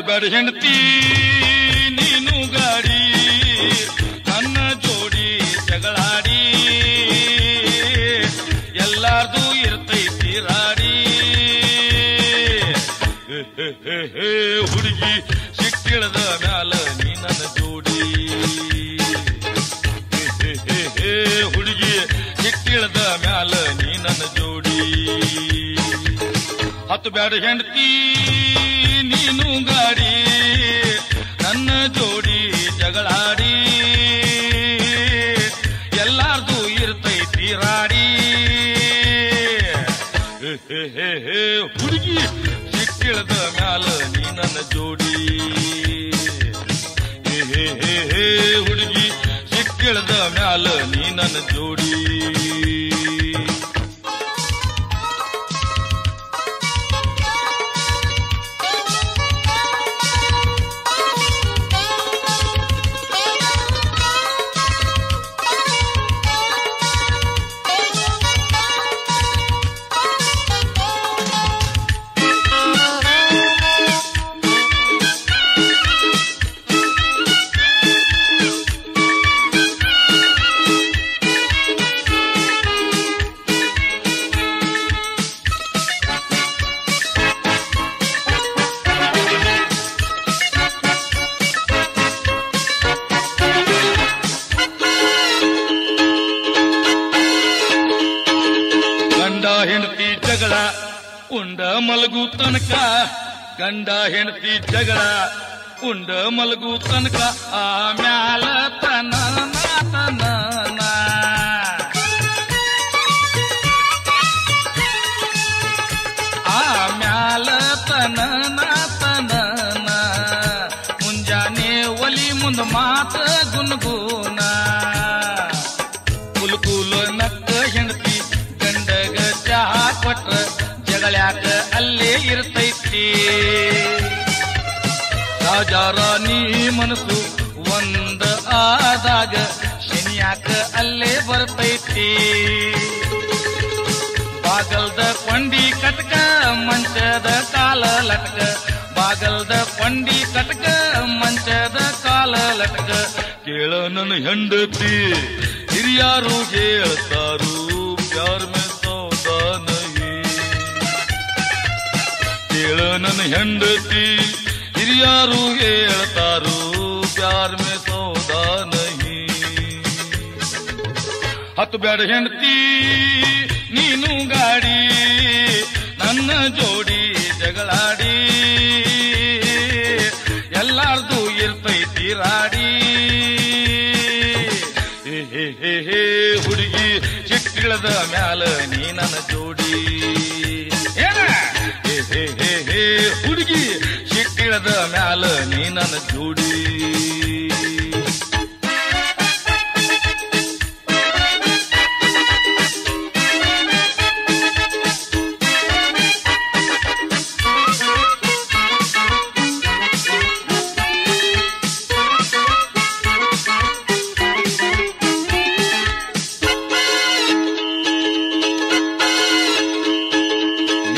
ಹತ್ತಬೇಡ ಹೆಂಡತಿ ನೀನು ಗಾಡಿ ನನ್ನ ಜೋಡಿ ಜಗಳಾಡಿ ಎಲ್ಲಾರ್ದು ಇರ್ತೈತಿ ರಾಡಿ ಹುಡುಗಿ ಸಿಟ್ಟಿಳದ ಮ್ಯಾಲ ನೀ ನನ್ನ ಜೋಡಿ ಹುಡುಗಿ ಸಿಟ್ಟಿಳದ ಮ್ಯಾಲ ನೀ ನನ್ನ ಜೋಡಿ ಹತ್ತಬೇಡ ಹೆಂಡತಿ ನೀನು ಗಾಡಿ ನನ್ನ ಜೋಡಿ ಜಗಳಾಡಿ ಎಲ್ಲಾರ್ದು ಇರ್ತೈತಿ ರಾಡಿ ಹುಡುಗಿ ಸಿಟ್ಟಿಳದ ಮ್ಯಾಲ ನೀ ನನ್ನ ಜೋಡಿ ಹುಡುಗಿ ಸಿಟ್ಟಿಳದ ಮ್ಯಾಲ ನೀ ನನ್ನ ಜೋಡಿ ಹೆಂಡತಿ ಜಗಳ ಉಂಡ ಮಲಗು ತನಕ ಗಂಡ ಹೆಂಡತಿ ಜಗಳ ಉಂಡ ಮಲಗು ತನಕ ಆಮ್ಯಾಲ ತನ ಆಮ್ಯಾಲ ತನ ಮುಂಜಾನೆ ಒಲಿ ಮುಂದ ಮಾತ ಗುನ್ಗುನ ಕುಲ್ಕುಲು ನಕ್ಕ ಹೆಂಡತಿ ಗಂಡಗ ಚಹಾ ಕೊಟ್ರ ಜಗಳಾಕ ಅಲ್ಲೇ ಇರ್ತೈತಿ ರಾಜಾರಾಣಿ ಮನಸ್ಸು ಒಂದ ಆದಾಗ ಶನಿಯಾಕ ಅಲ್ಲೇ ಬರ್ತೈತಿ ಬಾಗಲ್ದ ಕೊಂಡಿ ಕಟಕ ಮಂಚದ ಕಾಲ ಲಟಕ ಬಾಗಲ್ದ ಕೊಂಡಿ ಕಟಕ ಮಂಚದ ಕಾಲ ಲಟಕ ಕೇಳ ನನ್ನ ಹೆಂಡತಿ ಹಿರಿಯಾರು ಹೇಳ್ತಾರು ಪ್ಯಾರ್ ಮೇ ಸೌದಾ ನಹೀ ಕೇಳ ನನ್ನ ಹೆಂಡತಿ ಹಿರಿಯಾರು ಹೇಳ್ತಾರು ಪ್ಯಾರ್ ಮೇ ಸೌದಾ ನಹೀ ಹತ್ತಬೇಡ ಹೆಂಡತಿ ನೀನು ಗಾಡಿ ನನ್ನ ಜೋಡಿ ಜಗಳಾಡಿ ಎಲ್ಲಾರ್ದು ಇರ್ತೈತಿ ರಾಡಿ ಹುಡುಗಿ ಚಿಟ್ಟಿಳದ ಮ್ಯಾಲ ನೀ ನನ್ನ ಜೋಡಿ ಹುಡುಗಿ ಚಿಟ್ಟಿಳದ ಮ್ಯಾಲ ನೀ ನನ್ನ ಜೋಡಿ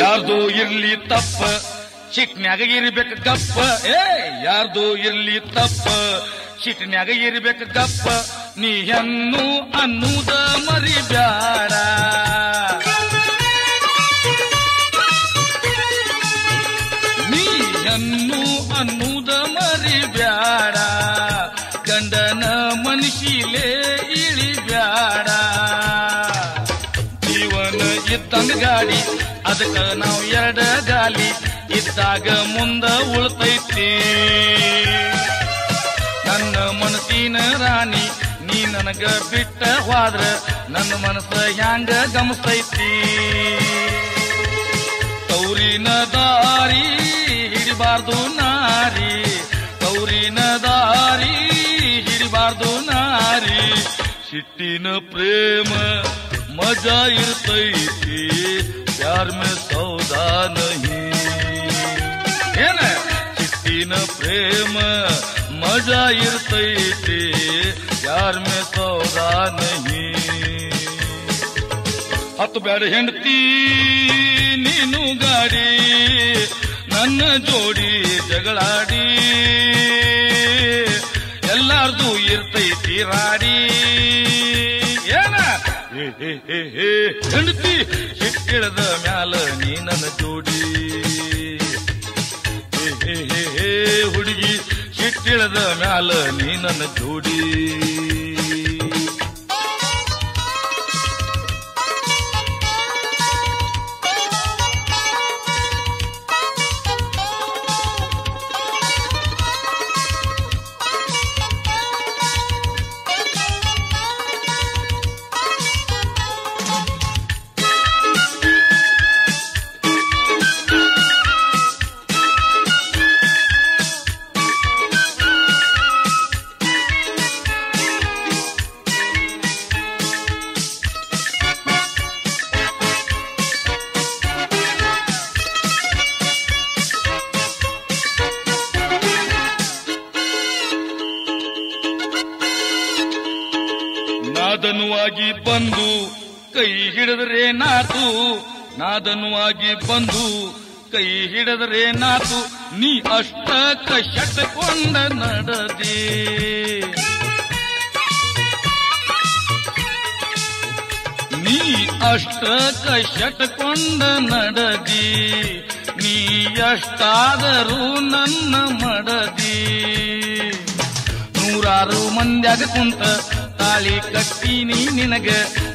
ಯಾರ್ದು ಇರ್ಲಿ ತಪ್ಪ ಚಿಟ್ನ್ಯಾಗ ಇರ್ಬೇಕು ಗಪ್ಪ ಯಾರ್ದು ಇರ್ಲಿ ತಪ್ಪ ಚಿಟ್ನ್ಯಾಗ ಇರ್ಬೇಕು ಗಪ್ಪ ನೀ ಹೆಣ್ಣು ಅನ್ನುದ ಮರಿಬ್ಯಾಡ ನೀ ಹೆಣ್ಣು ಅನ್ನುದ ಮರಿಬ್ಯಾಡ ಗಂಡನ ಮನಸ್ಸಿಲೇ ಇಳಿಬ್ಯಾಡ ಜೀವನ ಇದ್ದಂಗ ಗಾಡಿ ಅದಕ್ಕ ನಾವು ಎರಡ ಗಾಲಿ ಇದ್ದಾಗ ಮುಂದ ಉಳ್ತೈತಿ ನನ್ನ ಮನಸ್ಸಿನ ರಾಣಿ ನೀ ನನಗ ಬಿಟ್ಟ ಹೋದ್ರ ನನ್ನ ಮನಸ್ಸ ಹ್ಯಾಂಗ ಗಮಸ್ತೈತಿ ತೌರಿನ ದಾರಿ ಹಿಡಿಬಾರ್ದು ನಾರಿ ತೌರಿನ ದಾರಿ ಹಿಡಿಬಾರ್ದು ನಾರಿ ಸಿಟ್ಟಿನ ಪ್ರೇಮ ಮಜಾ ಇರ್ತೈತಿ प्यार में सौदा नहीं ಏನ ಚಿಟ್ಟಿನ ಪ್ರೇಮ ಮಜಾ ಇರ್ತೈತಿ ಪ್ಯಾರ್ ಮೇ ಸೌದಾ ನಹೀ ಹತ್ತಬೇಡ ಹೆಂಡತಿ ನೀನು ಗಾಡಿ ನನ್ನ ಜೋಡಿ ಜಗಳಾಡಿ ಎಲ್ಲಾರ್ದು ಇರ್ತೈತಿ ರಾಡಿ ಏನ ಹೆಂಡತಿ ಸಿಟ್ಟಿಳದ ಮ್ಯಾಲ ನೀ ನನ್ನ ಜೋಡಿ ಹುಡುಗಿ ಸಿಟ್ಟಿಳದ ಮ್ಯಾಲ ನೀ ನನ್ನ ಜೋಡಿ ನಾದನುವಾಗಿ ಬಂದು ಕೈ ಹಿಡಿದ್ರೆ ನಾತು ನಾದನುವಾಗಿ ಬಂದು ಕೈ ಹಿಡಿದ್ರೆ ನಾತು ನೀ ಅಷ್ಟಕ್ಕ ಶಟಕೊಂಡ ನಡದೆ ನೀ ಅಷ್ಟಕ್ಕ ಶಟಕೊಂಡ ನಡದಿ ನೀ ಎಷ್ಟಾದರೂ ನನ್ನ ಮಡದಿ ನೂರಾರು ಮಂದ್ಯಾಗ ಕುಂತ ತಾಳಿ ಕಟ್ಟೀನಿ ನಿನಗ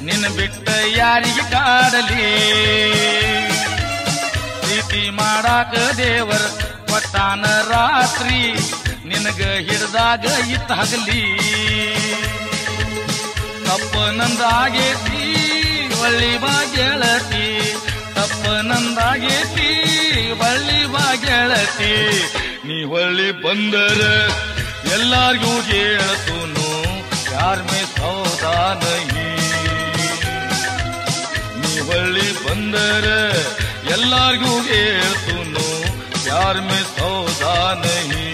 ನಿನ್ನ ಬಿಟ್ಟ ಯಾರಿಗೆ ಕಾಡಲಿ ಪ್ರೀತಿ ಮಾಡಾಕ ದೇವರ ಕೊಟ್ಟಾನ ರಾತ್ರಿ ನಿನಗ ಹಿಡ್ದಾಗ ಇತ್ತಾಗಲಿ ತಪ್ಪ ನಂದಾಗೇತಿ ಒಳ್ಳಿ ಬಾ ಗೆಳತಿ ತಪ್ಪ ನಂದಾಗೇತಿ ಒಳ್ಳಿ ಬಾ ಗೆಳತಿ ನೀ ಹೊಳ್ಳಿ ಬಂದರ ಎಲ್ಲಾರ್ಗೂ ಹೇಳ್ತೂನು प्यार में सौदा नहीं ನೀ ಹೊಳ್ಳಿ ಬಂದರ ಎಲ್ಲಾರ್ಗೂ ಹೇಳ್ತೂನು ಪ್ಯಾರ್ ಮೇ ಸೌದಾ ನಹಿ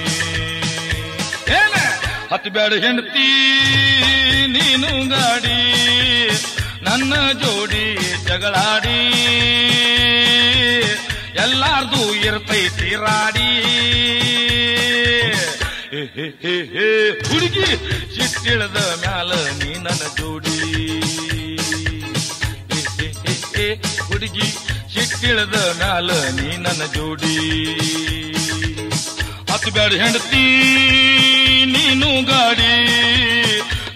ಏನ ಹತ್ಬ್ಯಾಡ ಹೆಂಡತಿ ನೀನು ಗಾಡಿ ನನ್ನ ಜೋಡಿ ಜಗಳಾಡಿ ಎಲ್ಲಾರ್ದು ಇರ್ತೈತಿ ರಾಡಿ ಹುಡುಗಿ ಸಿಟ್ಟಿಳದ ಮ್ಯಾಲ ನೀ ನನ್ನ ಜೋಡಿ ಹುಡುಗಿ ಸಿಟ್ಟಿಳದ ಮ್ಯಾಲ ನೀ ನನ್ನ ಜೋಡಿ ಹತ್ಬ್ಯಾಡ ಹೆಂಡತಿ ನೀನು ಗಾಡಿ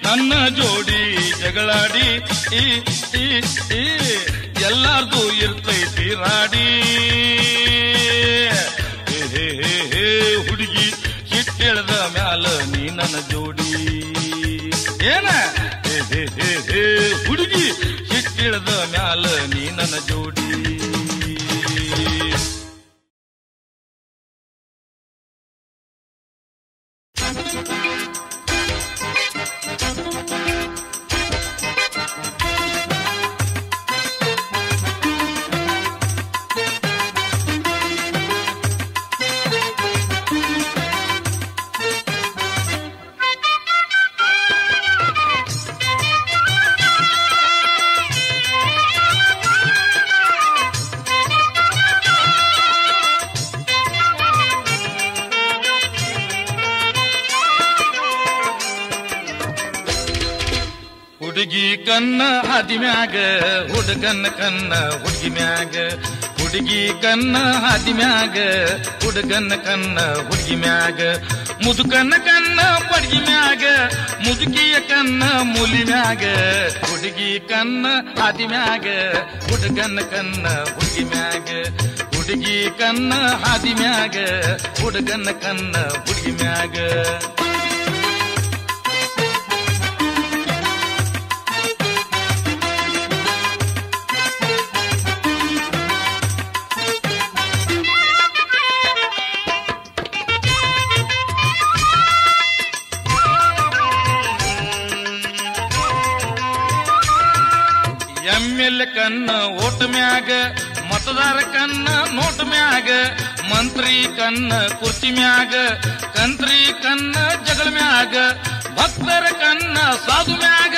ನನ್ನ ಜೋಡಿ ಜಗಳಾಡಿ ಎಲ್ಲಾರ್ದು ಇರ್ತೈತಿ ರಾಡಿ ಹುಡುಗಿ ಸಿಟ್ಟಿಳದ ಮ್ಯಾಲ ನೀ ನನ್ನ ಜೋಡಿ ಏನ ಹುಡುಗಿ ಸಿಟ್ಟಿಳದ ಮ್ಯಾಲ ನೀ ನನ್ನ ಜೋಡಿ ಹುಡುಗಿ ಕನ್ನ ಹಾದಿ ಮ್ಯಾಗ ಹುಡುಗನ ಕನ್ನ ಹುಡುಗಿ ಮ್ಯಾಗ ಹುಡುಗಿ ಕನ್ನ ಹಾದಿ ಮ್ಯಾಗ ಹುಡುಗನ ಕನ್ನ ಹುಡುಗಿ ಮ್ಯಾಗ ಮುದುಕನ ಕನ್ನ ಪಡ್ಗಿ ಮ್ಯಾಗ ಮುದುಕಿಯ ಕನ್ನ ಮೂಲಿ ಮ್ಯಾಗ ಹುಡುಗಿ ಕನ್ನ ಹಾದಿ ಮ್ಯಾಗ ಹುಡುಗನ ಕನ್ನ ಹುಡುಗಿ ಮ್ಯಾಗ ಹುಡುಗಿ ಕನ್ನ ಹಾದಿ ಮ್ಯಾಗ ಹುಡುಗನ ಕನ್ನ ಹುಡುಗಿ ಮ್ಯಾಗ ಎಮ್ಮೆಲ್ಲೆ ಕನ್ನ ಓಟ್ ಮ್ಯಾಗ मतदार कन्न नोट म्याग मंत्री कन्न कुर्ची म्याग कंत्री कन्न जगल म्याग भक्तर कन्न साधु म्याग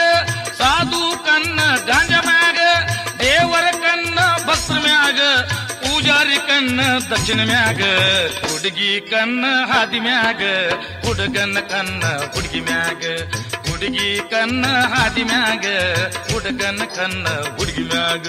साधु कन्न गांजा म्याग देवर कन्न भक्त म्याग पूजारी कन्न ದಕ್ಷಿಣ ಮ್ಯಾಗ ಹುಡುಗಿ ಕಣ್ಣ ಹಾದಿ ಮ್ಯಾಗ ಹುಡುಗನ ಕಣ್ಣ ಹುಡುಗಿ ಮ್ಯಾಗ ಹುಡುಗಿ ಕಣ್ಣ ಹಾದಿ ಮ್ಯಾಗ ಹುಡುಗನ ಕಣ್ಣ ಹುಡುಗಿ ಮ್ಯಾಗ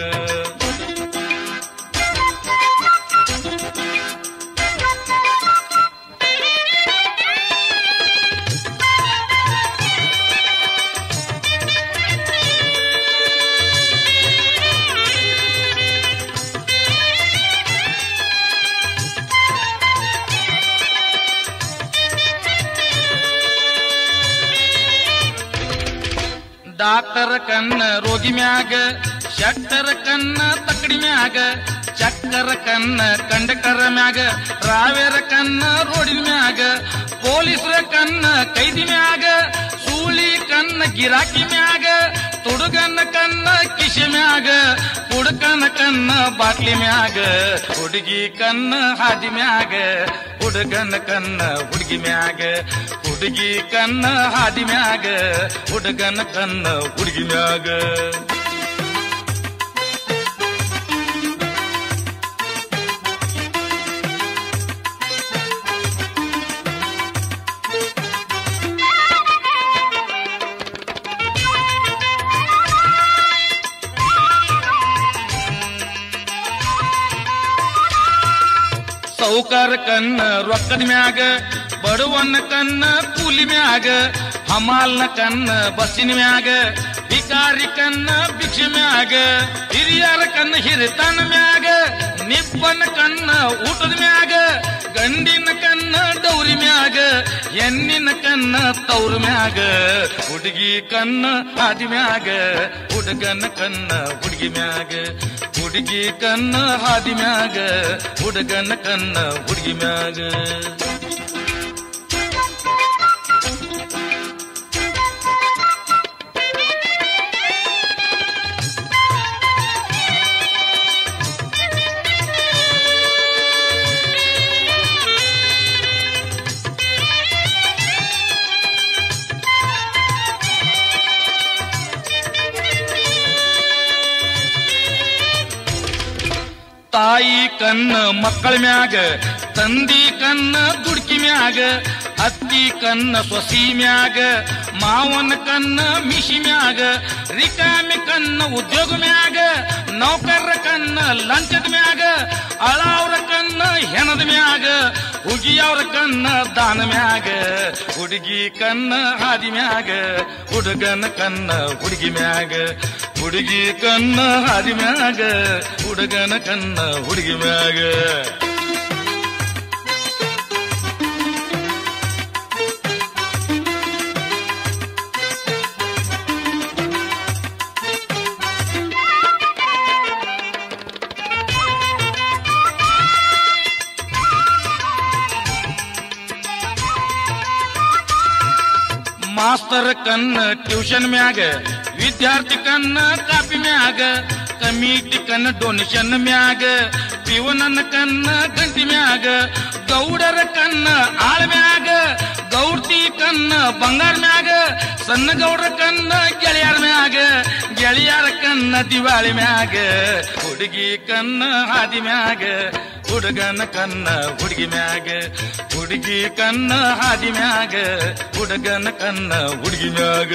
ಡಾಕ್ಟರ್ ಕಣ್ಣ ರೋಗಿ ಮ್ಯಾಗ ಶೆಟ್ಟರ ಕಣ್ಣ ತಕ್ಕಡಿ ಮ್ಯಾಗ ಚಕ್ಕರ ಕಣ್ಣ ಕಂಡಕ್ಟರ್ ಮ್ಯಾಗ ರಾವೇರ ಕಣ್ಣ ರೋಡಿನ ಮ್ಯಾಗ ಪೊಲೀಸರ ಕಣ್ಣ ಕೈದಿ ಮ್ಯಾಗ ಸೂಳಿ ಕಣ್ಣ ಗಿರಾಕಿ ಮ್ಯಾಗ ತುಡುಗನ ಕಣ್ಣ ಕಿಶೆ ಮ್ಯಾಗ ಹುಡುಕನ ಕಣ್ಣ ಬಾಟ್ಲಿ ಮ್ಯಾಗ ಹುಡುಗಿ ಕಣ್ಣ ಹಾದಿ ಮ್ಯಾಗ ಹುಡುಗನ ಕಣ್ಣ ಹುಡುಗಿ ಮ್ಯಾಗ ಹುಡುಗಿ ಕಣ್ಣ ಹಾದಿ ಮ್ಯಾಗ ಹುಡುಗನ ಕಣ್ಣ ಹುಡುಗಿ ಮ್ಯಾಗ ಸೌಕಾರ ಕಣ್ಣ ರೊಕ್ಕದ ಮ್ಯಾಗ ಬಡವನ್ನ ಕಣ್ಣ ಕೂಲಿ ಮ್ಯಾಗ ಹಮಾಲ್ನ ಕಣ್ಣ ಬಸ್ಸಿನ ಮ್ಯಾಗ ಭಿಕಾರಿ ಕಣ್ಣ ಭಿಕ್ಷೆ ಮ್ಯಾಗ ಹಿರಿಯರ ಕಣ್ಣ ಹಿರಿತನ ಮ್ಯಾಗ ನಿಬ್ಬನ ಕಣ್ಣ ಊಟದ ಮ್ಯಾಗ ಗಂಡಿನ ಕಣ್ಣ ಡೌರಿ ಮ್ಯಾಗ ಹೆಣ್ಣಿನ ಕಣ್ಣ ತೌರ ಮ್ಯಾಗ ಹುಡುಗಿ ಕಣ್ಣ ಹಾದಿ ಮ್ಯಾಗ ಹುಡುಗನ ಕಣ್ಣ ಹುಡುಗಿ ಮ್ಯಾಗ ಹುಡುಗಿ ಕಣ್ಣ ಹಾದಿ ಮ್ಯಾಗ ಹುಡುಗನ ಕಣ್ಣ ಹುಡುಗಿ ಮ್ಯಾಗ ತಾಯಿ ಕಣ್ಣ ಮಕ್ಕಳ ಮ್ಯಾಗ ತಂದಿ ಕಣ್ಣ ದುಡ್ಕಿ ಮ್ಯಾಗ ಅತ್ತಿ ಕಣ್ಣ ಸೊಸಿ ಮ್ಯಾಗ ಮಾವನ ಕಣ್ಣ ಮಿಶಿ ಮ್ಯಾಗ ರಿಕಾಮಿ ಕಣ್ಣ ಉದ್ಯೋಗ ಮ್ಯಾಗ ನೌಕರ ಕಣ್ಣ ಲಂಚದ ಮ್ಯಾಗ ಅಳಾವ್ರ ಕಣ್ಣ ಹೆಣದ ಮ್ಯಾಗ ಹುಗಿಯವ್ರ ಕಣ್ಣ ದಾನ ಮ್ಯಾಗ ಹುಡುಗಿ ಕಣ್ಣ ಹಾದಿ ಮ್ಯಾಗ ಹುಡುಗನ ಕಣ್ಣ ಹುಡುಗಿ ಮ್ಯಾಗ ಹುಡುಗಿ ಕಣ್ಣ ಹಾದಿ ಮ್ಯಾಗ ಹುಡುಗನ ಕಣ್ಣ ಹುಡುಗಿ ಮ್ಯಾಗ ಮಾಸ್ತರ್ ಕಣ್ಣ ಟ್ಯೂಷನ್ ಮ್ಯಾಗ ವಿದ್ಯಾರ್ಥಿ ಕಣ್ಣ ಕಾಪಿ ಮ್ಯಾಗ ಕಮಿಟಿ ಕಣ್ಣ ಡೊನೇಷನ್ ಮ್ಯಾಗ ಪಿವನನ್ನ ಕಣ್ಣ ಗಂಟಿ ಮ್ಯಾಗ ಗೌಡರ ಕಣ್ಣ ಆಳ ಮ್ಯಾಗ ಗೌಡ್ತಿ ಕಣ್ಣ ಬಂಗಾರ ಮ್ಯಾಗ ಸಣ್ಣ ಗೌಡ್ರ ಕಣ್ಣ ಗೆಳೆಯರ ಮ್ಯಾಗ ಗೆಳೆಯರ ಕಣ್ಣ ದಿವಾಳಿ ಮ್ಯಾಗ ಹುಡುಗಿ ಕಣ್ಣ ಹಾದಿ ಮ್ಯಾಗ ಹುಡುಗನ ಕಣ್ಣ ಹುಡುಗಿ ಮ್ಯಾಗ ಹುಡುಗಿ ಕಣ್ಣ ಹಾದಿ ಮ್ಯಾಗ ಹುಡುಗನ ಕಣ್ಣ ಹುಡುಗಿ ಮ್ಯಾಗ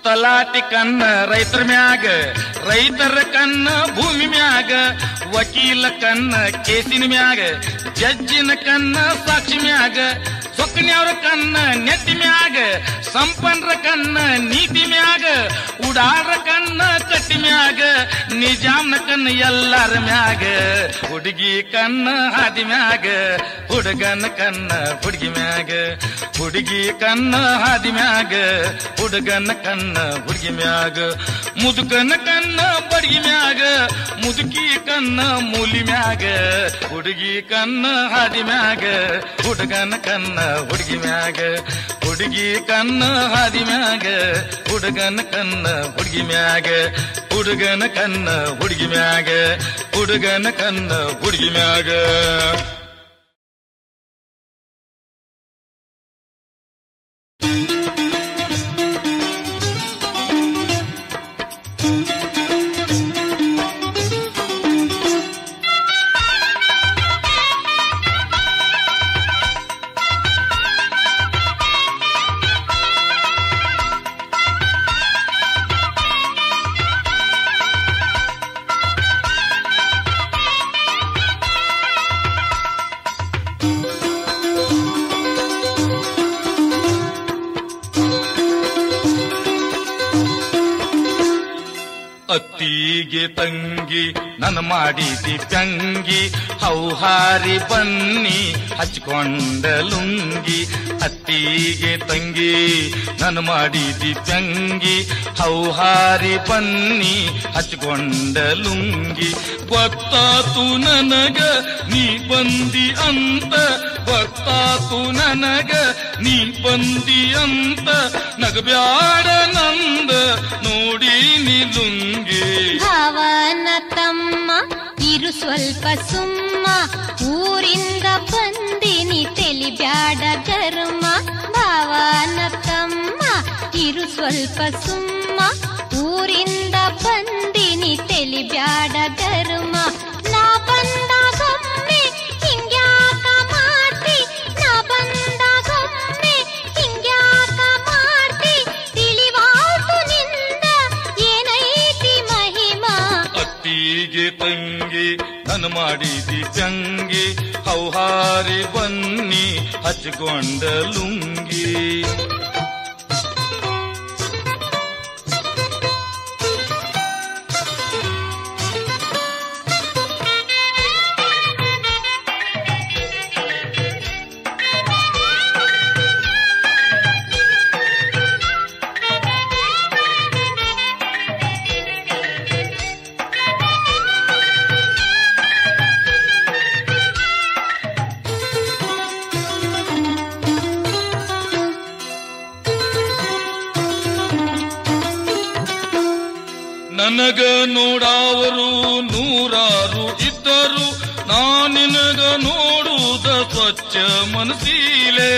ತಲಾಟಿ ಕಣ್ಣ ರೈತರ ಮ್ಯಾಗ ರೈತರ ಕಣ್ಣ ಭೂಮಿ ಮ್ಯಾಗ ವಕೀಲ ಕಣ್ಣ ಕೇಸಿನ ಮ್ಯಾಗ ಜಡ್ಜಿನ ಕಣ್ಣ ಸಾಕ್ಷಿ ಮ್ಯಾಗ ಸೊಕ್ಕನ್ಯವ್ರ ಕಣ್ಣ ನೆತ್ತಿ ಮ್ಯಾಗ ಸಂಪನ್ರ ಕಣ್ಣ ನೀತಿ ಮ್ಯಾಗ ಉಡಾರ ಕಣ್ಣ ಕಟ್ಟಿ ಮ್ಯಾಗ ನಿಜಾಮ್ನ ಕಣ್ಣ ಎಲ್ಲಾರ ಮ್ಯಾಗ ಹುಡುಗಿ ಕಣ್ಣ ಹಾದಿ ಮ್ಯಾಗ ಹುಡುಗನ ಕಣ್ಣ ಹುಡುಗಿ ಮ್ಯಾಗ ಹುಡುಗಿ ಕಣ್ಣ ಹಾದಿ ಮ್ಯಾಗ ಹುಡುಗನ ಕಣ್ಣ ಹುಡುಗಿ ಮ್ಯಾಗ ಮುದುಕನ ಕನ್ನ ಬಡಗಿ ಮ್ಯಾಗ ಮುದುಕಿ ಕನ್ನ ಮೂಲಿ ಮ್ಯಾಗ ಹುಡುಗಿ ಕನ್ನ ಹಾದಿ ಮ್ಯಾಗ ಹುಡುಗನ ಕನ್ನ ಹುಡುಗಿ ಮ್ಯಾಗ ಹುಡುಗಿ ಕನ್ನ ಹಾದಿ ಮ್ಯಾಗ ಹುಡುಗನ ಕನ್ನ ಹುಡುಗಿ ಮ್ಯಾಗ ಹುಡುಗನ ಕನ್ನ ಹುಡುಗಿ ಮ್ಯಾಗ ಹುಡುಗನ ಕನ್ನ ಹುಡುಗಿ ಮ್ಯಾಗ ಅತ್ತಿಗೆ ತಂಗಿ ನನ್ನ ಮಾಡಿದಿ ತಂಗಿ ಹೌಹಾರಿ ಬನ್ನಿ ಹಚ್ಕೊಂಡ ಲುಂಗಿ ಅತ್ತಿಗೆ ತಂಗಿ ನನ್ನ ಮಾಡಿದಿ ತಂಗಿ ಹೌಹಾರಿ ಬನ್ನಿ ಹಚ್ಕೊಂಡ ಲುಂಗಿ ಗೊತ್ತಾತು ನನಗ ನೀ ಬಂದಿ ಅಂತ ಗೊತ್ತಾತು ನನಗ ನೀ ಬಂದಿ ಅಂತ ನಗಬ್ಯಾಡ ನಂದ ನೋಡಿ ನೀ ಲುಂಗಿ ಭಾವನ ತಮ್ಮ ಇರು ಸ್ವಲ್ಪ ಸುಮ್ಮ ಊರಿಂದ ಬಂದಿನಿ ತೆಲಿಬ್ಯಾಡ ಗರ್ಮ ಭಾವನ ತಮ್ಮ ಇರು ಸ್ವಲ್ಪ ಸುಮ್ಮ ಊರಿಂದ ಬಂದಿನಿ ತೆಲಿಬ್ಯಾಡ ಗರ್ಮ ನಾ ಬಂದಾಗೊಮ್ಮೆ ಹಿಂಗ್ಯಾಕ ಮಾಡ್ತಿ ನಾ ಬಂದಾಗೊಮ್ಮೆ ಹಿಂಗ್ಯಾಕ ಮಾಡ್ತಿ ತಿಳಿವಾತು ನಿಂದ ಏನೈತಿ ಮಹಿಮಾ ಅತ್ತಿಗೆ ತಂಗಿ ನನ್ನ ಮಾಡಿದಿ ತಂಗಿ ಹೌಹಾರಿ ಬನ್ನಿ ಹಚ್ಕೊಂಡ ಲುಂಗಿ ನನಗ ನೋಡಾವರು ನೂರಾರು ಇದ್ದರು ನಾನಿನಗ ನೋಡುವುದ ಸ್ವಚ್ಛ ಮನಸೀಲೆ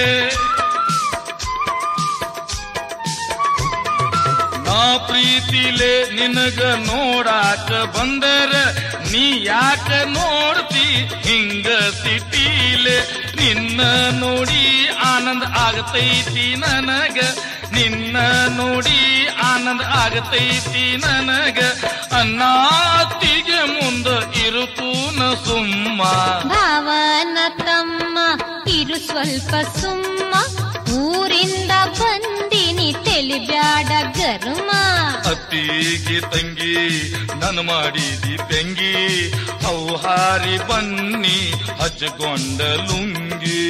ನಾ ಪ್ರೀತಿಲೆ ನಿನಗ ನೋಡಾಕ ಬಂದರ ನೀ ಯಾಕ ನೋಡ್ತಿ ಹಿಂಗ ಸಿಟೀಲೆ ನಿನ್ನ ನೋಡಿ ಆನಂದ ಆಗತೈತಿ ನನಗ ನಿನ್ನ ನೋಡಿ ಆನಂದ ಆಗತೈತಿ ನನಗ ಅನ್ನಾತಿಗೆ ಮುಂದ ಇರುತ್ತೂನ ಸುಮ್ಮ ಭಾವನ ತಮ್ಮ ಇರು ಸ್ವಲ್ಪ ಸುಮ್ಮ ಊರಿಂದ ಬಂದಿನಿ ತೆಲಿಬ್ಯಾಡ ಗರ್ಮ ಅತ್ತಿಗೆ ತಂಗಿ ನನ್ನ ಮಾಡಿದಿ ತಂಗಿ ಹೌಹಾರಿ ಬನ್ನಿ ಹಚ್ಕೊಂಡ ಲುಂಗಿ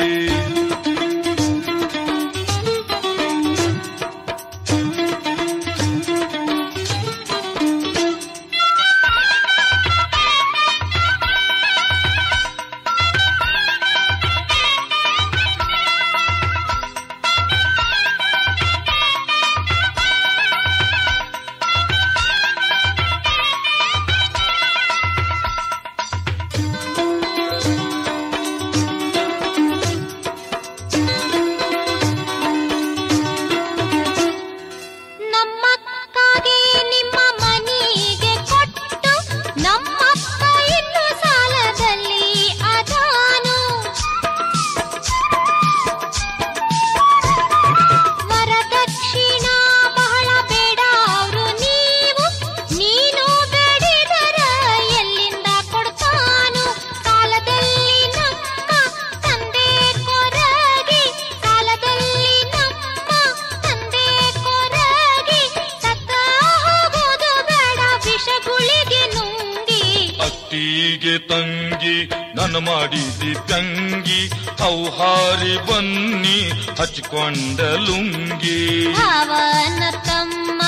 ತಂಗಿ ನನ್ನ ಮಾಡಿದಿ ತಂಗಿ ಹೌಹಾರಿ ಬನ್ನಿ ಹಚ್ಕೊಂಡ ಲುಂಗಿ ಭಾವನ ತಮ್ಮ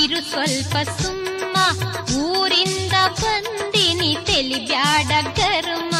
ಇರು ಇರು ಸ್ವಲ್ಪ ಸುಮ್ಮ ಊರಿಂದ ಬಂದಿನಿ ತಿಳಿಬ್ಯಾಡ ಗರ್ಮ.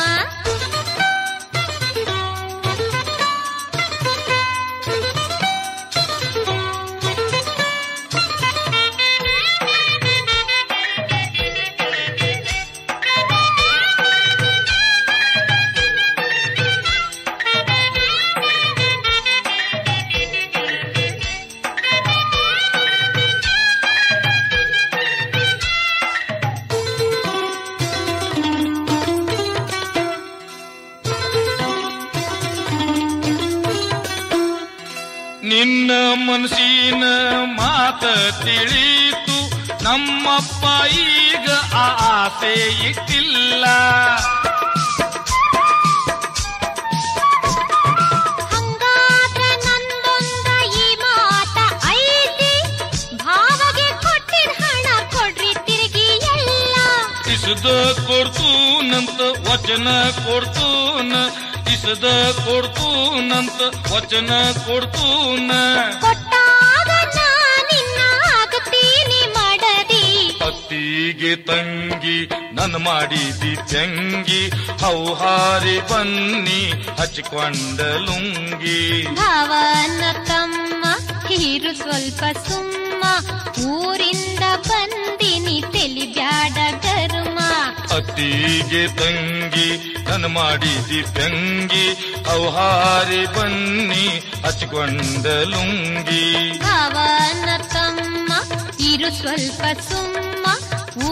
ನಿನ್ನ ಮನಸ್ಸಿನ ಮಾತ ತಿಳಿತು, ನಮ್ಮಪ್ಪ ಈಗ ಆ ಆಸೆ ಇಟ್ಟಿಲ್ಲ. ಹಂಗಾದ್ರೆ ನಂದೊಂದ ಈ ಮಾತ ಐತಿ, ಭಾವಗೆ ಕೊಟ್ಟಿರ ಹಣ ಕೊಡ್ರಿ ತಿರುಗಿ ಎಲ್ಲ. ಇಸದ ಕೊಡ್ತೂನಂತ ವಚನ ಕೊಡ್ತೂನ, ಇಸದ ಕೊಡ್ತೂನಂತ ವಚನ ಕೊಡ್ತೂನ. ಕೊಟ್ಟಾಗ ನಿನ್ನ ಆಗತೀನಿ ಮಾಡದಿ. ಅತ್ತಿಗೆ ತಂಗಿ ನನ್ ಮಾಡಿದಿ ತಂಗಿ, ಹೌಹಾರಿ ಬನ್ನಿ ಹಚ್ಕೊಂಡ ಲುಂಗಿ. ಭಾವನ ತಮ್ಮ ಇರು ಸ್ವಲ್ಪ ಸುಮ್ಮ ಊರಿಂದ ಬಂದಿನಿ ತಿಳಿಬ್ಯಾಡ ಗರ್ಮ. ಅತ್ತಿಗೆ ತಂಗಿ ನನ್ ಮಾಡಿದಿ ತಂಗಿ, ಹೌಹಾರಿ ಬನ್ನಿ ಹಚ್ಕೊಂಡ ಲುಂಗಿ. ಭಾವನ ತಮ್ಮ ಇರು ಸ್ವಲ್ಪ ಸುಮ್ಮ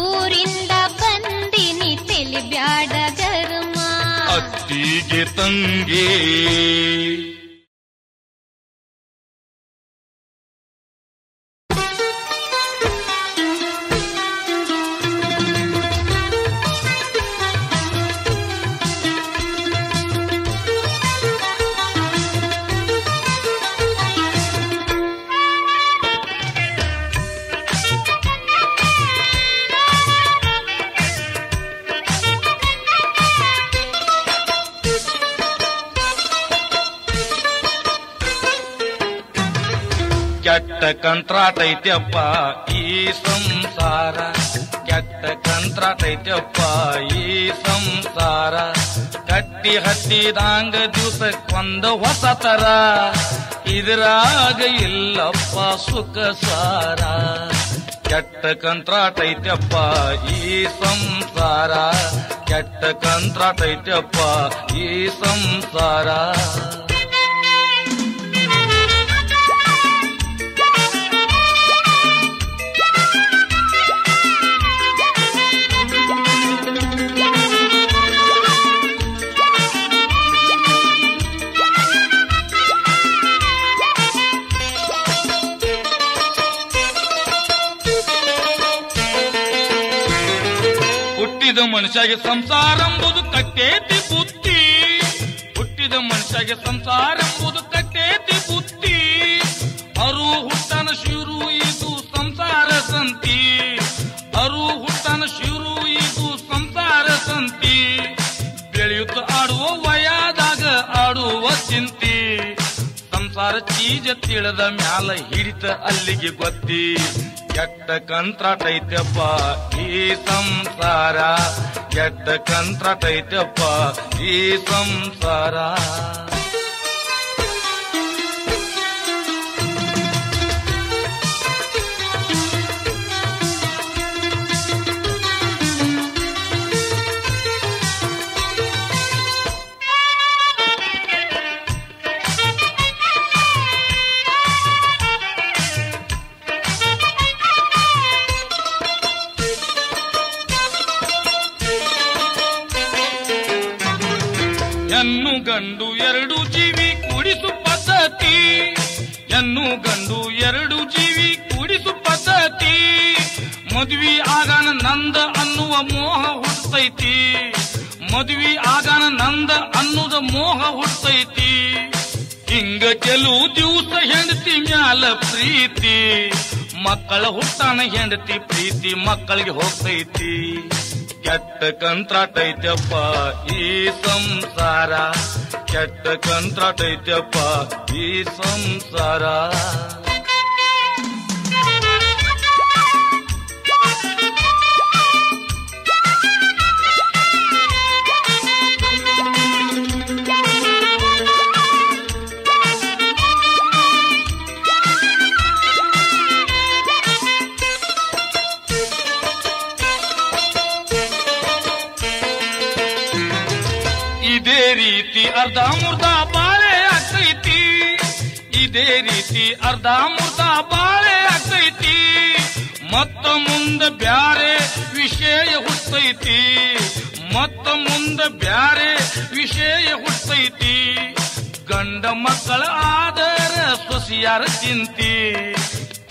ಊರಿಂದ ಬಂದಿನಿ ತಿಳಿಬ್ಯಾಡ ಗರ್ಮ. ಅತ್ತಿಗೆ ತಂಗಿ ಕೆಟ್ಟ ಕಂತ್ರಾಟೈತ್ಯಪ್ಪ ಈ ಸಂಸಾರ, ಕೆಟ್ಟ ಕಂತ್ರಾಟೈತ್ಯಪ್ಪ ಈ ಸಂಸಾರ. ಕಟ್ಟಿ ಹತ್ತಿದಂಗ ದಿವಸಕ್ಕೊಂದ ಹೊಸ ತರ, ಇದ್ರಾಗ ಇಲ್ಲಪ್ಪ ಸುಖ ಸಾರ. ಕೆಟ್ಟ ಕಂತ್ರಾಟೈತ್ಯಪ್ಪ ಈ ಸಂಸಾರ, ಕೆಟ್ಟ ಕಂತ್ರಾಟೈತ್ಯಪ್ಪ ಈ ಸಂಸಾರ. ಹುಟ್ಟಿದ ಮನುಷ್ಯಗೆ ಸಂಸಾರ ಎಂಬುದು ಕಟ್ಟೇತಿ ಬುದ್ಧಿ, ಹುಟ್ಟಿದ ಮನುಷ್ಯಗೆ ಸಂಸಾರ ಎಂಬುದು ಕಟ್ಟೇತಿ ಬುದ್ಧಿ. ಅರು ಹುಟ್ಟನ ಶಿರು ಇದು ಸಂಸಾರ ಸಂತಿ, ಅರು ಹುಟ್ಟನ ಶಿರು ಇದು ಸಂಸಾರ ಸಂತಿ. ಬೆಳೆಯುತ್ತ ಆಡುವ ವಯದಾಗ ಆಡುವ ಚಿಂತಿ, ಸಂಸಾರ ಚೀಜ ತಿಳಿದ ಮ್ಯಾಲ ಹಿಡಿತ ಅಲ್ಲಿಗೆ ಗೊತ್ತಿ. ಕೆಟ್ಟ ಕಂತ್ರಾಟೈತ್ಯಪ್ಪ ಈ ಸಂಸಾರ, ಕೆಟ್ಟ ಕಂತ್ರಾಟೈತ್ಯಪ್ಪ ಈ ಸಂಸಾರ. ಹೆಣ್ಣು ಗಂಡು ಎರಡು ಜೀವಿ ಕೂಡಿಸು ಪದ್ಧತಿ, ಹೆಣ್ಣು ಗಂಡು ಎರಡು ಜೀವಿ ಕೂಡಿಸು ಪದ್ಧತಿ. ಮದುವೆ ಆಗಾನ ನಂದ ಅನ್ನುವ ಮೋಹ ಹುಟ್ಟೈತಿ, ಮದುವೆ ಆಗಾನ ನಂದ ಅನ್ನುದ ಮೋಹ ಹುಟ್ಟೈತಿ. ಹಿಂಗ ಕೆಲವು ದಿವಸ ಹೆಂಡತಿ ಮ್ಯಾಲ ಪ್ರೀತಿ, ಮಕ್ಕಳ ಹುಟ್ಟಾನ ಹೆಂಡತಿ ಪ್ರೀತಿ ಮಕ್ಕಳಿಗೆ ಹೋಗ್ತೈತಿ. ಕೆಟ್ಟ ಕಂತ್ರಾಟೈತ್ಯಪ್ಪ ಈ ಸಂಸಾರ, ಕೆಟ್ಟ ಕಂತ್ರಾಟೈತ್ಯಪ್ಪ ಈ ಸಂಸಾರ. ರೀತಿ ಅರ್ಧ ಮುರ್ಧ ಬಾಳೆ ಆಗ್ತೈತಿ, ಇದೇ ರೀತಿ ಅರ್ಧ ಮುರ್ಧ ಬಾಳೆ ಆಗ್ತೈತಿ. ಮತ್ತ ಮುಂದ ಬ್ಯಾರೆ ವಿಷಯ ಹುಟ್ಟೈತಿ, ಮತ್ತ ಮುಂದ ಬ್ಯಾರೆ ವಿಷಯ ಹುಟ್ಟೈತಿ. ಗಂಡ ಮಕ್ಕಳ ಆದರ ಸೊಸಿಯಾರ ಚಿಂತಿ,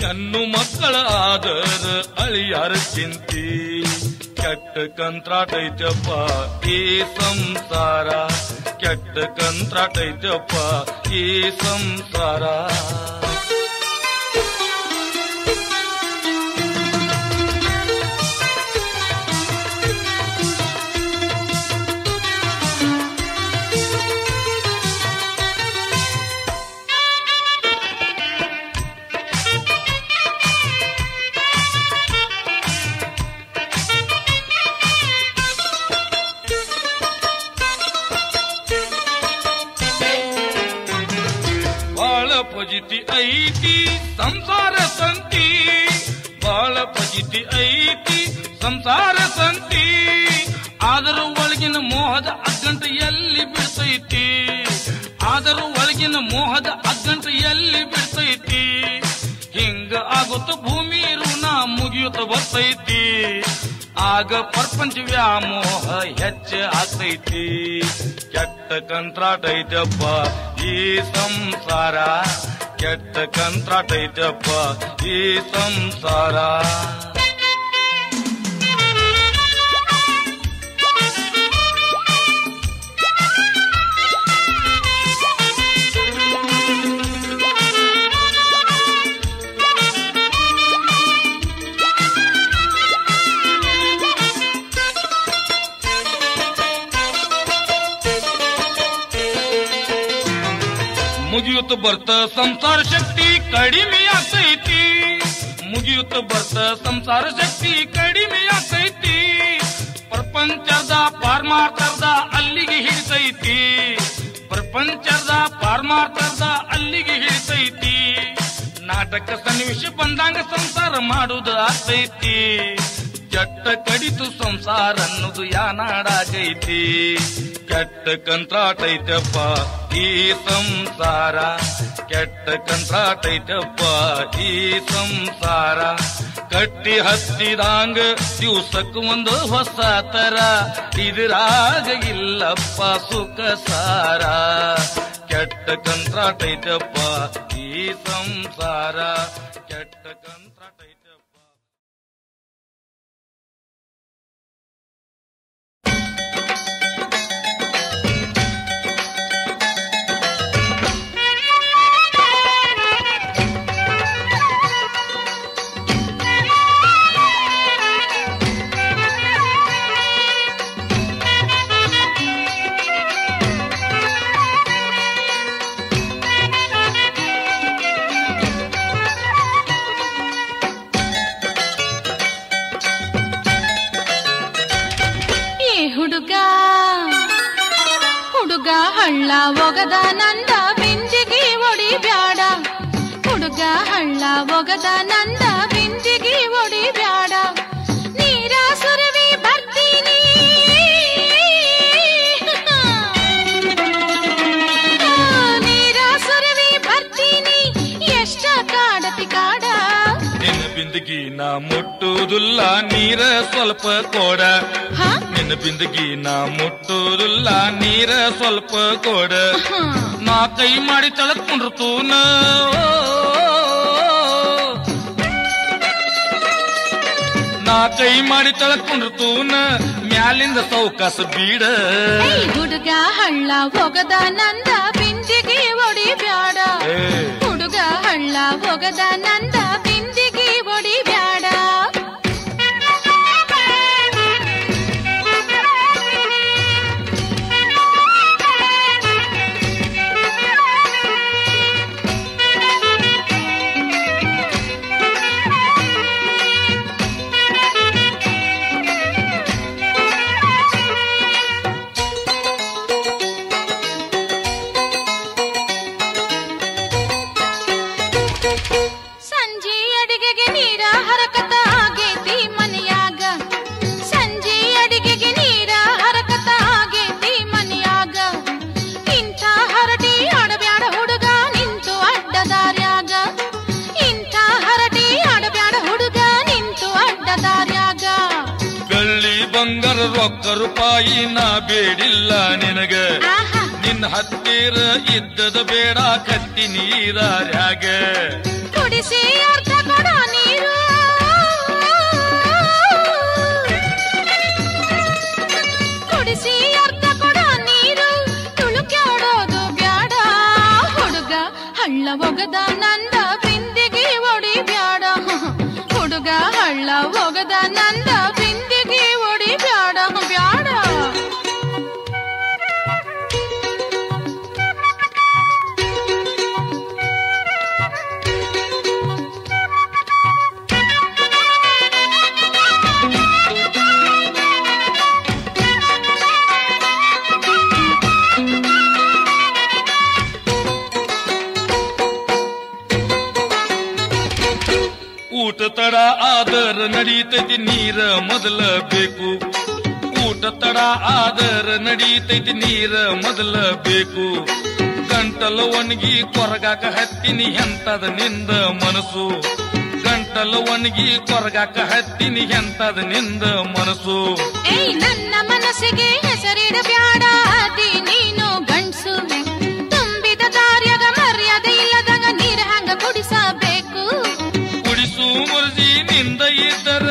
ಹೆಣ್ಣು ಮಕ್ಕಳ ಆದರ ಅಳಿಯಾರ ಚಿಂತಿ. ಕೆಟ್ಟ ಕಂತ್ರಾಟೈತಪ್ಪ ಈ ಸಂಸಾರ, ಕೆಟ್ಟ ಕಂತ್ರಾಟೈತಪ್ಪ ಈ ಸಂಸಾರ. ಫಜಿತಿ ಐತಿ ಸಂಸಾರ ಸಂತಿ, ಬಾಳ ಫಜಿತಿ ಐತಿ ಸಂಸಾರ ಸಂತಿ. ಆದರೂ ಒಳಗಿನ ಮೋಹದ ಅಗ್ಗಂಟ ಎಲ್ಲಿ ಬಿಡ್ತೈತಿ, ಆದರೂ ಒಳಗಿನ ಮೋಹದ ಅಗ್ಗಂಟ ಎಲ್ಲಿ ಬಿಡ್ತೈತಿ. ಹಿಂಗ ಆಗುತ್ತ ಭೂಮಿ ಋಣ ಮುಗಿಯುತ್ತ ಬರ್ತೈತಿ, ಆಗ ಪ್ರಪಂಚ ವ್ಯಾಮೋಹ ಹೆಚ್ಚ ಆಗ್ತೈತಿ. ಕೆಟ್ಟ ಕಂತ್ರಾಟೈತಪ್ಪ ಈ ಸಂಸಾರ, ಕೆಟ್ಟ ಕಂತ್ರಾಟೈತಪ್ಪ ಈ ಸಂಸಾರ. ಮುಗಿಯುತ್ತ ಬರ್ತ ಸಂಸಾರ ಶಕ್ತಿ ಕಡಿಮೆ ಆಗ್ತೈತಿ, ಮುಗಿಯುತ್ತ ಬರ್ತ ಸಂಸಾರ ಶಕ್ತಿ ಕಡಿಮೆ ಆಗ್ತೈತಿ. ಪ್ರಪಂಚದ ಪಾರ್ಮಾರ್ಥದ ಅಲ್ಲಿಗೆ ಹಿಡಿತೈತಿ, ಪ್ರಪಂಚದ ಪಾರ್ಮಾರ್ಥದ ಅಲ್ಲಿಗೆ ಹಿಡಿತೈತಿ. ನಾಟಕ ಸನ್ನಿವೇಶ ಬಂದಂಗ ಸಂಸಾರ ಮಾಡುವುದು ಆಗ್ತೈತಿ. ಜಟ್ಟ ಕಡಿತು ಸಂಸಾರ ಅನ್ನೋದು ಯಾನಾಡಾಗೈತಿ. ಕೆಟ್ಟ ಕಂತ್ರಾಟೈತಪ್ಪ ಈ ಸಂಸಾರ, ಕೆಟ್ಟ ಕಂತ್ರಾಟೈತಪ್ಪ ಈ ಸಂಸಾರ. ಕಟ್ಟಿ ಹತ್ತಿದಂಗ ದಿವ್ಸಕ್ಕೆ ಒಂದು ಹೊಸ ತರ, ಇದ್ರಾಗ ಇಲ್ಲಪ್ಪ ಸುಖ ಸಾರ. ಕೆಟ್ಟ ಕಂತ್ರಾಟೈತಪ್ಪ ಈ ಸಂಸಾರ, ಕೆಟ್ಟ ಕಂತ್ರಾಟೈತಪ್ಪ. ಹುಡುಗ ಹಳ್ಳ ಒಗದ ನಂದ ಬಿಂದಿಗಿ ಒಡಿ ಬ್ಯಾಡ, ಹುಡುಗ ಹಳ್ಳ ಒಗದ ನಂದ ಬಿಂದಿಗಿ ಒಡಿ ಬ್ಯಾಡ. ನೀರ ಸುರವಿ ಬರ್ತೀನಿ, ನೀರ ಸುರವಿ ಬರ್ತೀನಿ, ಎಷ್ಟ ಕಾಡತಿ ಕಾಡ. ನಿನ್ನ ಬಿಂದಿಗಿ ನಾ ಮುಟ್ಟುವುದಿಲ್ಲ, ನೀರ ಸ್ವಲ್ಪ ಕೊಡ. ನಿನ್ನ ಬಿಂದಿಗಿ ನಾ ಮುಟ್ಟುವುದಿಲ್ಲ, ನೀರ ಸ್ವಲ್ಪ ಕೊಡ. ನಾ ಕೈ ಮಾಡಿ ತಳತ್ಕೊಂಡ್ರತೂನ, ನಾ ಕೈ ಮಾಡಿ ತಳತ್ಕೊಂಡ್ರತೂನ, ಮ್ಯಾಲಿಂದ ಸೌಕಾಸ ಬೀಡ. ಹುಡುಗ ಹಳ್ಳ ಒಗದ ನಂದ ಬಿಂದಿಗಿ ಒಡಿ ಬ್ಯಾಡ, ಹುಡುಗ ಹಳ್ಳ ಒಗದ ನಂದ ಬಿಂದಿಗಿ ಒಡಿ ಬ್ಯಾಡ. ಸಂಜೆ ರೂಪಾಯಿ ನಾ ಬೇಡಿಲ್ಲ ನಿನಗ ನಿನ್ನ ಹತ್ತಿರ ಇದ್ದದ ಬೇಡ ಕತ್ತಿ ನೀರಾರ್ಯಾಗ ಕುಡಿಸಿ ಅರ್ಧ ಕೊಡ ನೀರು ಕುಡಿಸಿ ಅರ್ಧ ಕೊಡ ನೀರು ತುಳುಕ್ಯಾಡೋದು ಬ್ಯಾಡ ಹುಡುಗ ಹಳ್ಳ ಒಗದ ನಂದ ಬಿಂದಿಗೆ ಒಡಿ ಬ್ಯಾಡ ಹುಡುಗ ಹಳ್ಳ ಒಗದ ನಂದ ಬಿಂದಿಗೆ ಒಡಿ ಬ್ಯಾಡ ಬ್ಯಾಡ ಊಟ ತಡ ಆದರ ನಡೀತೈತಿ ನೀರ ಮೊದಲ ಬೇಕು ಊಟ ತಡ ಆದರ ನಡೀತೈತಿ ನೀರ ಮೊದಲ ಬೇಕು ಗಂಟಲು ಒಣಗಿ ಕೊರಗಾಕ ಹತ್ತಿನಿ ಎಂತದ ನಿಂದ ಮನಸ್ಸು ಗಂಟಲು ಒಣಗಿ ಕೊರಗಾಕ ಹತ್ತಿನಿ ಎಂತದ ನಿಂದ ಮನಸ್ಸು ಏಯ್ ನನ್ನ ಮನಸ್ಸಿಗೆ ಹೆಸರಿಡಬ್ಯಾಡ ಅದಿ ನೀನು ಗಂಡ್ಸು ತುಂಬಿದ ದಾರ್ಯಾಗ ಮರ್ಯಾದೆ ಇಲ್ಲದಾಗ ನೀರ ಹಂಗ ಕುಡಿಸಬೇಕು ಕುಡಿಸು ಮರ್ಜಿ ನಿಂದ ಇದ್ದರ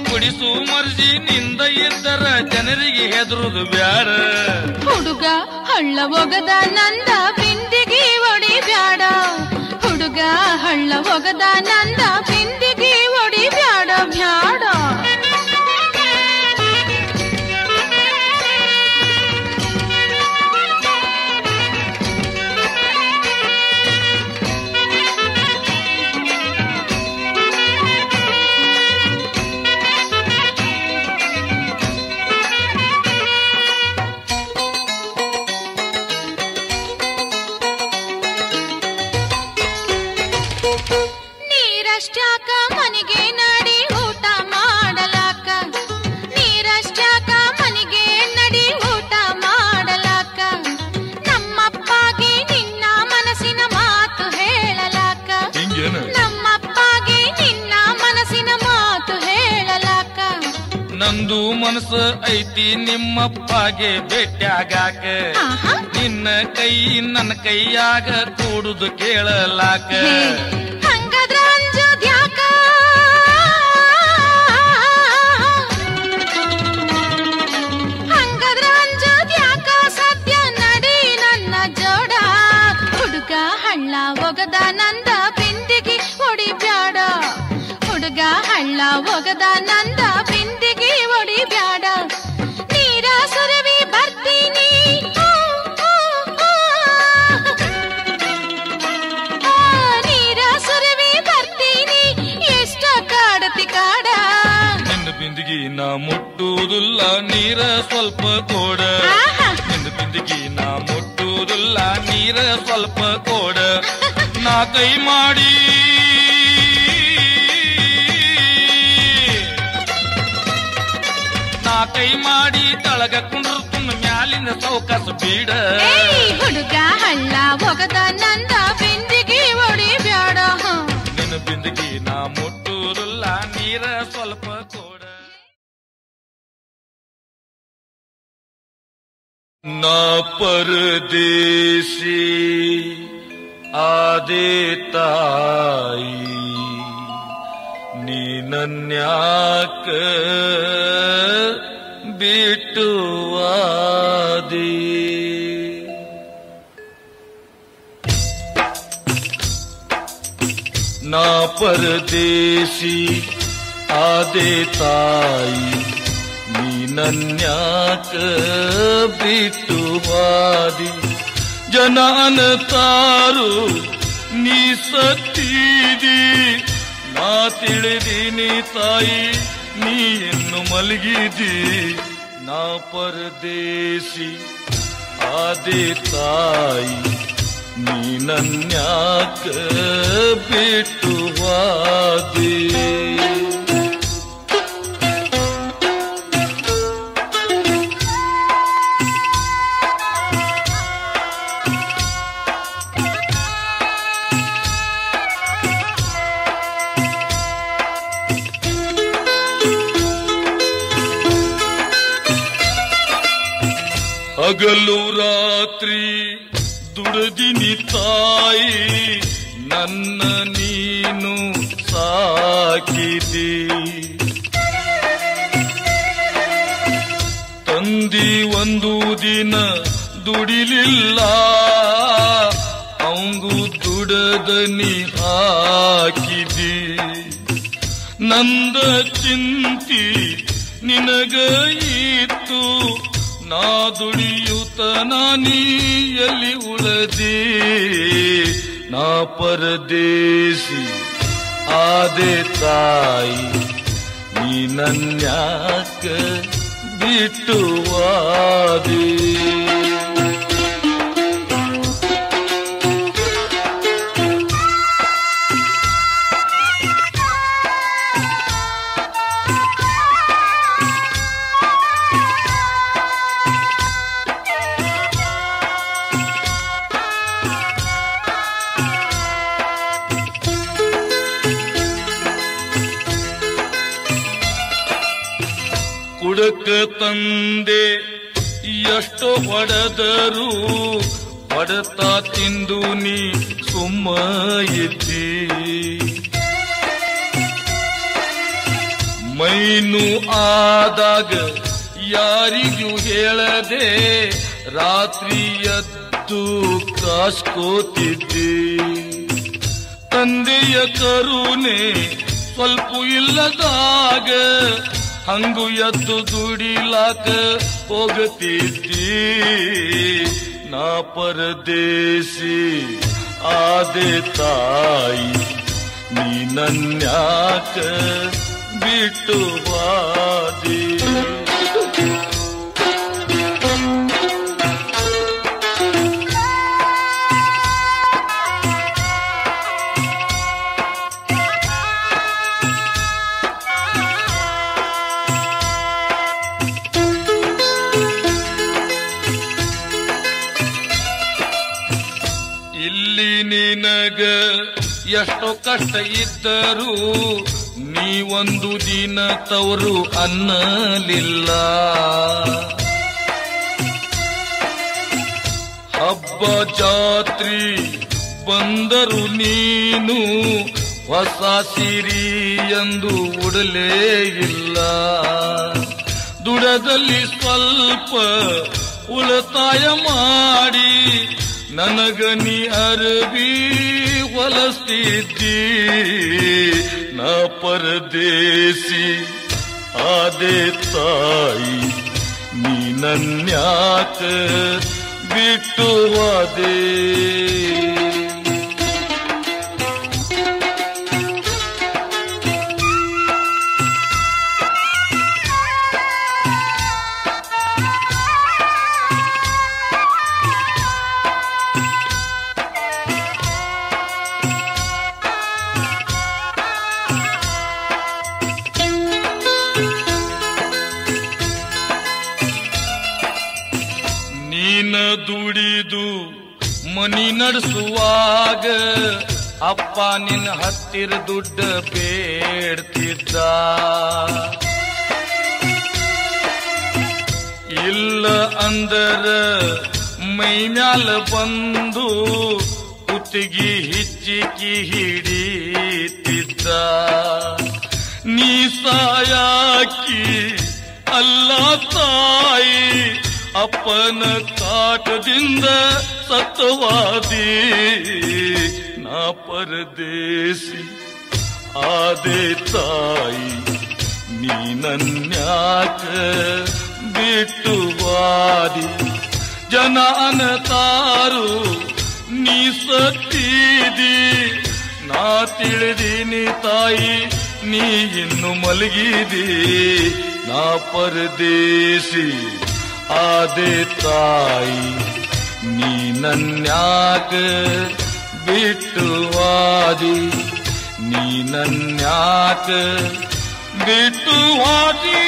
ಕುಡಿಸು ಮರ್ಜಿ ನಿಂದ ಇದ್ದರ ಜನರಿಗೆ ಹೆದರುದು ಬ್ಯಾಡ ಹುಡುಗ ಹಳ್ಳ ಒಗದ ನಂದ ಬಿಂದಿಗೆ ಒಡಿ ಬ್ಯಾಡ ಹುಡುಗ ಹಳ್ಳ ಒಗದ ನಂದ ಬಿಂದಿಗೆ ಒಡಿ ಬ್ಯಾಡ ಬ್ಯಾಡ ನೀರಷ್ಟ್ಯಾಕ ಮನೆಗೆ ನಡಿ ಊಟ ಮಾಡಲಾಕ ನೀರಷ್ಟ್ಯಾಕ ಮನೆಗೆ ನಡಿ ಊಟ ಮಾಡಲಾಕ ನಮ್ಮಪ್ಪಗೆ ನಿನ್ನ ಮನಸ್ಸಿನ ಮಾತು ಹೇಳಲಾಕ ನಮ್ಮಪ್ಪಗೆ ನಿನ್ನ ಮನಸ್ಸಿನ ಮಾತು ಹೇಳಲಾಕ ನಂದು ಮನಸ್ಸು ಐತಿ ನಿಮ್ಮಪ್ಪಗೆ ಭೇಟಿಯಾಗಾಕ ನಿನ್ನ ಕೈ ನನ್ನ ಕೈಯಾಗ ಕೂಡುದು ಕೇಳಲಾಕ ಹಂಗದ್ರ ಅಂಜೋದ್ಯಾಕ ಹಂಗದ್ರ ಅಂಜೋದ್ಯಾಕ ಸದ್ಯ ನಡಿ ನನ್ನ ಜೋಡ ಹುಡುಗ ಹಳ್ಳ ಒಗದ ನಂದ ಬಿಂದಿಗೆ ಒಡಿ ಬ್ಯಾಡ ಹುಡುಗ ಹಳ್ಳ ಒಗದ ನಂದ ಬಿಂದಿಗೆ ಒಡಿ ಬ್ಯಾಡ ನೀರ ಸುರವಿ ಬರ್ತೀನಿ ನೀರ ಸುರವಿ ಬರ್ತೀನಿ ಎಷ್ಟ ಕಾಡತಿ ಕಾಡ ನಿನ್ನ ಬಿಂದಿಗೆ ನಾ ಮುಟ್ಟುವುದಿಲ್ಲ ನೀರ ಸ್ವಲ್ಪ ಕೋಡ ನಿನ್ನ ಬಿಂದಿಗೆ ನಾ ಮುಟ್ಟುವುದಿಲ್ಲ ನೀರ ಸ್ವಲ್ಪ ಕೋಡ ನಾ ಕೈ ಮಾಡಿ ನಾ ಕೈ ಮಾಡಿ ತಳಗ ಕುಂಡ್ರತುನ್ನ ಮ್ಯಾಲಿನ ಸೌಕಸ ಬೀಡ ಹುಡುಗ ಹಳ್ಳ ಒಗದ ನಂದ ಬಿಂದಿಗೆ ಒಡಿ ಬ್ಯಾಡ ನಿನ್ನ ಬಿಂದಿಗೆ ನಾ ಮುಟ್ಟುವುದಿಲ್ಲ ನೀರ ಸ್ವಲ್ಪ ಕೋಡ ನಾ ಪರದೇಶಿ ಆದೆ ತಾಯಿ ನೀ ನನ್ಯಾಕ ಬಿಟ್ಟು ಆದಿ ನಾ ಪರದೇಶಿ ಆದೆ ತಾಯಿ ನೀ ನನ್ಯಾಕ ಬಿಟ್ಟು ಆದಿ ಜನ ಅನ್ನತಾರು ನೀ ಸತ್ತಿದಿ ನಾ ತಿಳಿದೀನಿ ತಾಯಿ ನೀ ಇನ್ನು ಮಲಗಿದಿ ನಾ ಪರದೇಶಿ ಆದೆ ತಾಯಿ ನೀ ನನ್ಯಾಕ ಬಿಟ್ಟು ಆದಿ ಹಗಲು ರಾತ್ರಿ ದುಡಿದಿನಿ ತಾಯಿ, ನನ್ನ ನೀನು ಸಾಕಿದಿ. ತಂದಿ ಒಂದು ದಿನ ದುಡಿಲಿಲ್ಲ, ಅವಂಗೂ ದುಡದನಿ ಹಾಕಿದಿ. ನಂದ ಚಿಂತಿ ನಿನಗ ಇತ್ತು, ನಾ ದುಡಿಯುತ್ತ ನಾನೀ ಎಲ್ಲಿ ಉಳದಿ. ನಾ ಪರದೇಶಿ ಆದೆ ತಾಯಿ, ನೀ ನನ್ಯಾಕ ಬಿಟ್ಟು ವಾದಿ. ಕುಡಕ ತಂದೆ ಎಷ್ಟು ಹೊಡೆದರು, ಹೊಡೆತ ತಿಂದು ನೀ ಸುಮ್ಮ ಇದ್ದಿ. ಮೈನು ಆದಾಗ ಯಾರಿಗೂ ಹೇಳದೆ ರಾತ್ರಿ ಎದ್ದು ಕಾಸ್ಕೋತಿದ್ದಿ. ತಂದೆಯ ಕರುಣೆ ಸ್ವಲ್ಪ ಇಲ್ಲದಾಗ ಹಂಗು ಎದ್ದು ದುಡಿಲಾಕ ಹೋಗತಿದ್ದಿ. ನಾ ಪರದೇಶಿ ಆದೆ ತಾಯಿ, ನೀ ನನ್ಯಾಕ ಬಿಟ್ಟು ವಾದಿ. ನಿನಗ ಎಷ್ಟೋ ಕಷ್ಟ ಇದ್ದರೂ ನೀ ಒಂದು ದಿನ ತವರು ಅನ್ನಲಿಲ್ಲ. ಹಬ್ಬ ಜಾತ್ರಿ ಬಂದರು ನೀನು ಹೊಸ ಸಿರಿ ಎಂದು ಉಡಲೇ ಇಲ್ಲ. ದುಡದಲ್ಲಿ ಸ್ವಲ್ಪ ಉಳಿತಾಯ ಮಾಡಿ ನನಗ ನೀ ಅರಬಿ ಹೊಲಸ್ತಿದ್ದಿ. ನಾ ಪರದೇಶಿ ಆದೆ ತಾಯಿ, ನೀ ನನ್ಯಾಕ ಬಿಟ್ಟು ವಾದೆ. ದುಡಿದು ಮನಿ ನಡೆಸುವಾಗ ಅಪ್ಪ ನಿನ್ನ ಹತ್ತಿರ ದುಡ್ಡ ಬೇಡ್ತಿದ್ದ. ಇಲ್ಲ ಅಂದರ ಮೈ ಮ್ಯಾಲ ಬಂದು ಕುತ್ತಿಗೆ ಹಿಚ್ಚಿಕಿ ಹಿಡಿತಿದ್ದ. ನೀ ಸಾಯಾಕಿ ಅಲ್ಲ ತಾಯಿ, ಅಪ್ಪನ ಕಾಟದಿಂದ ಸತ್ವಾದಿ. ನಾ ಪರದೇಶಿ ಆದೆ ತಾಯಿ, ನೀ ನನ್ಯಾಕ ಬಿಟ್ಟು ವಾದಿ. ಜನ ಅನತಾರು ನೀ ಸತ್ತಿದಿ, ನಾ ತಿಳಿದೀನಿ ತಾಯಿ ನೀ ಇನ್ನು ಮಲಗಿದಿ. ನಾ ಪರದೇಶಿ ಆದೆ ತಾಯಿ, ನೀ ನನ್ಯಾಕ ಬಿಟ್ಟು ವಾದಿ. ನೀ ನನ್ಯಾಕ ಬಿಟ್ಟು ವಾದಿ.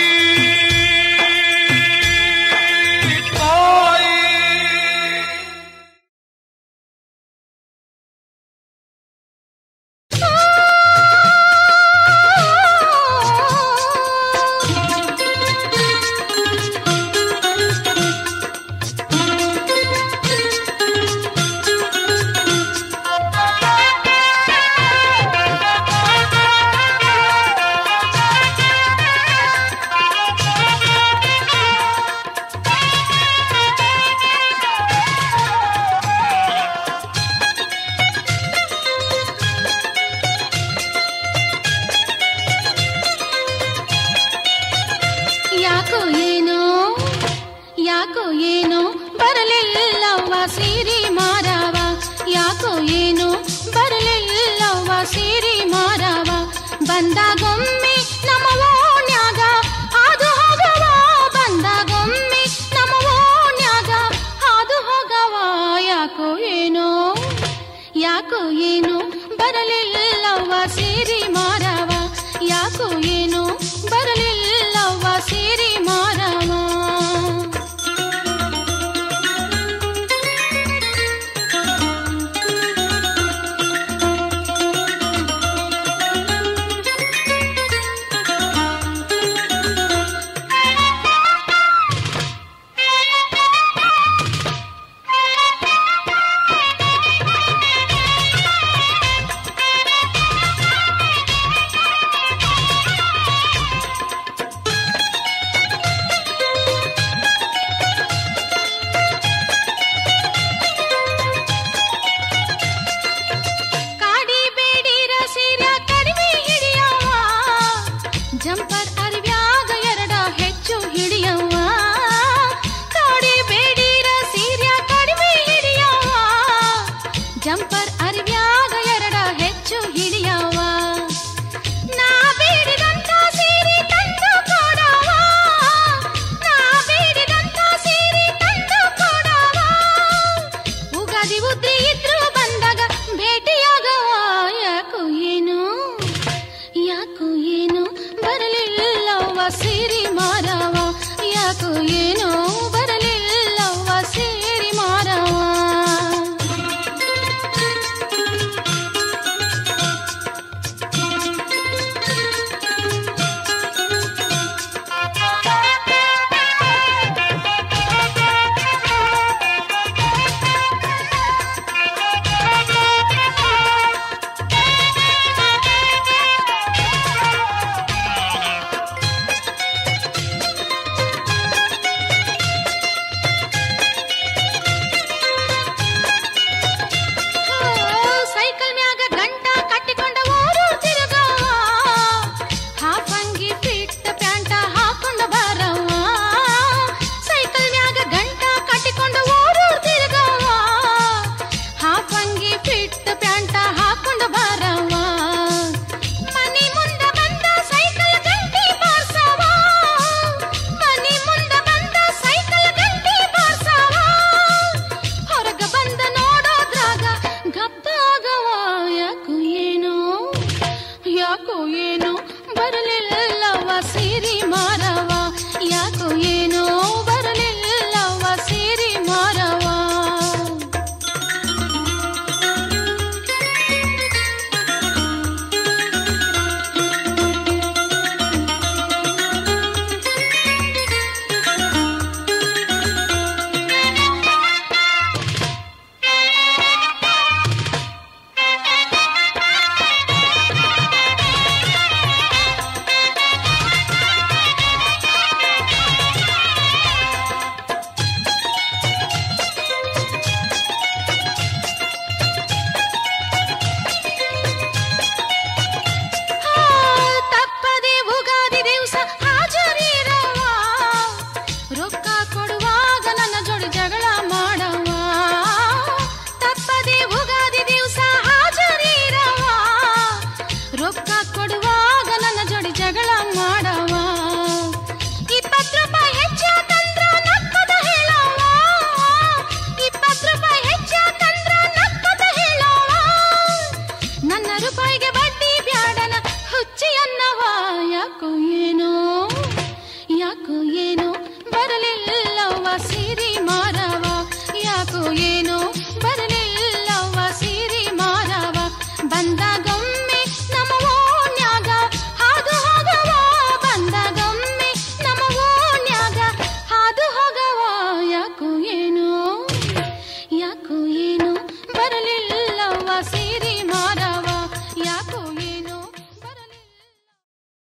ಯಾಕೋ ಏನೋ ಬರಲಿಲ್ಲವ್ವ ಸೀರಿ ಮಾರವ, ಯಾಕೋ ಏನೋ ಬರಲಿಲ್ಲವ್ವ ಸೀರಿ ಮಾರವ, ಬಂದಾಗ